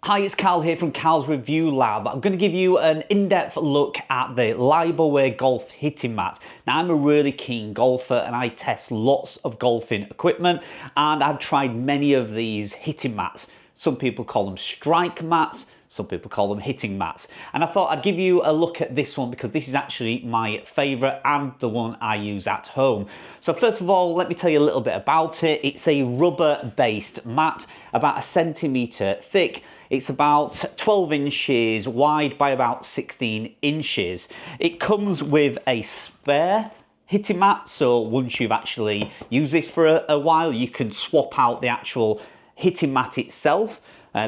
Hi, it's Carl here from Carl's Review Lab. I'm going to give you an in-depth look at the LiBOWare Golf Hitting Mat. Now, I'm a really keen golfer and I test lots of golfing equipment, and I've tried many of these hitting mats. Some people call them strike mats, some people call them hitting mats. And I thought I'd give you a look at this one because this is actually my favourite and the one I use at home. So first of all, let me tell you a little bit about it. It's a rubber-based mat, about 1 centimetre thick. It's about 12 inches wide by about 16 inches. It comes with a spare hitting mat, so once you've actually used this for a while, you can swap out the actual hitting mat itself.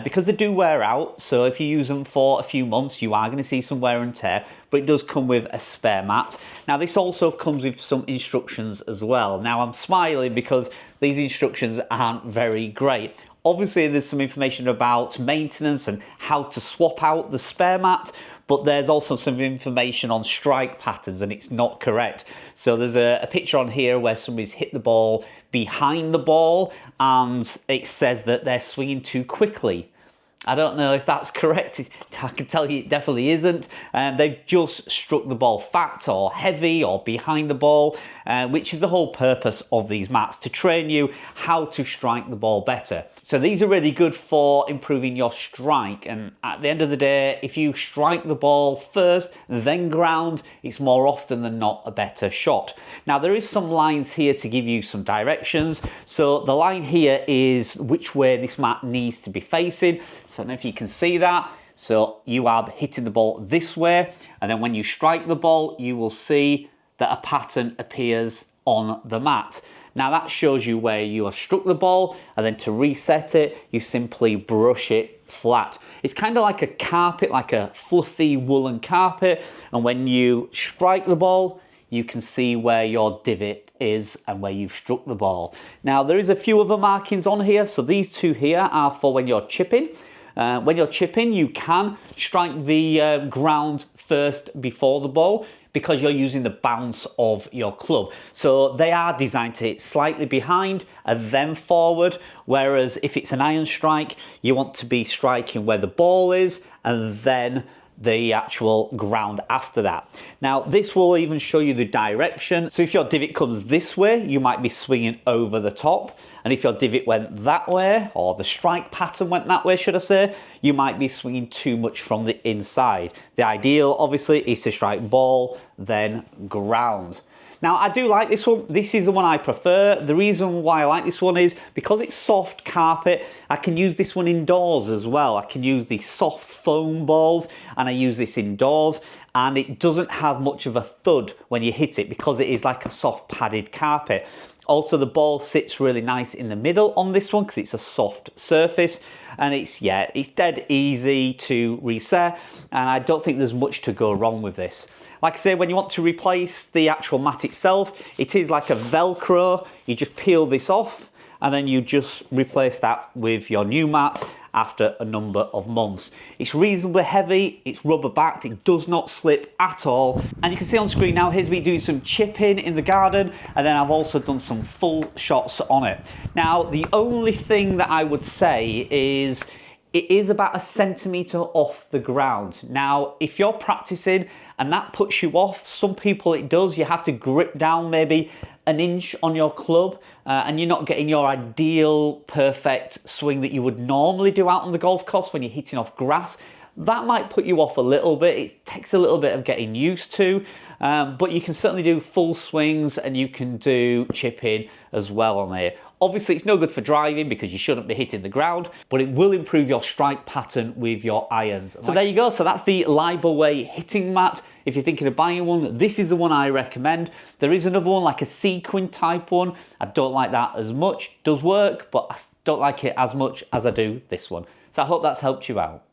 Because they do wear out, so if you use them for a few months, you are going to see some wear and tear, but it does come with a spare mat. Now, this also comes with some instructions as well. Now, I'm smiling because these instructions aren't very great. Obviously, there's some information about maintenance and how to swap out the spare mat, but there's also some information on strike patterns and it's not correct. So there's a picture on here where somebody's hit the ball behind the ball and it says that they're swinging too quickly. I don't know if that's correct. I can tell you it definitely isn't. They've just struck the ball fat or heavy or behind the ball, which is the whole purpose of these mats, to train you how to strike the ball better. So these are really good for improving your strike. And at the end of the day, if you strike the ball first, then ground, it's more often than not a better shot. Now, there is some lines here to give you some directions. So the line here is which way this mat needs to be facing. So I don't know if you can see that. So you are hitting the ball this way, and then when you strike the ball, you will see that a pattern appears on the mat. Now that shows you where you have struck the ball, and then to reset it, you simply brush it flat. It's kind of like a carpet, like a fluffy woolen carpet, and when you strike the ball, you can see where your divot is and where you've struck the ball. Now, there is a few other markings on here, so these two here are for when you're chipping. When you're chipping, you can strike the ground first before the ball because you're using the bounce of your club. So they are designed to hit slightly behind and then forward, whereas if it's an iron strike, you want to be striking where the ball is and then the actual ground after that. Now, this will even show you the direction. So if your divot comes this way, you might be swinging over the top. And if your divot went that way, or the strike pattern went that way, should I say, you might be swinging too much from the inside. The ideal, obviously, is to strike ball, then ground. Now, I do like this one. This is the one I prefer. The reason why I like this one is because it's soft carpet. I can use this one indoors as well. I can use the soft foam balls, and I use this indoors, and it doesn't have much of a thud when you hit it because it is like a soft padded carpet. Also, the ball sits really nice in the middle on this one because it's a soft surface, and it's dead easy to reset, and I don't think there's much to go wrong with this. Like I say, when you want to replace the actual mat itself, it is like a Velcro. You just peel this off and then you just replace that with your new mat after a number of months. It's reasonably heavy, it's rubber backed, it does not slip at all. And you can see on screen now, here's me doing some chipping in the garden, and then I've also done some full shots on it. Now, the only thing that I would say is it is about 1 centimetre off the ground. Now, if you're practicing and that puts you off, some people it does, you have to grip down maybe 1 inch on your club and you're not getting your ideal perfect swing that you would normally do out on the golf course when you're hitting off grass. That might put you off a little bit. It takes a little bit of getting used to, but you can certainly do full swings and you can do chipping as well on here. Obviously, it's no good for driving because you shouldn't be hitting the ground, but it will improve your strike pattern with your irons. So there you go. So that's the LiBOWare hitting mat. If you're thinking of buying one, this is the one I recommend. There is another one, like a sequin type one. I don't like that as much. It does work, but I don't like it as much as I do this one. So I hope that's helped you out.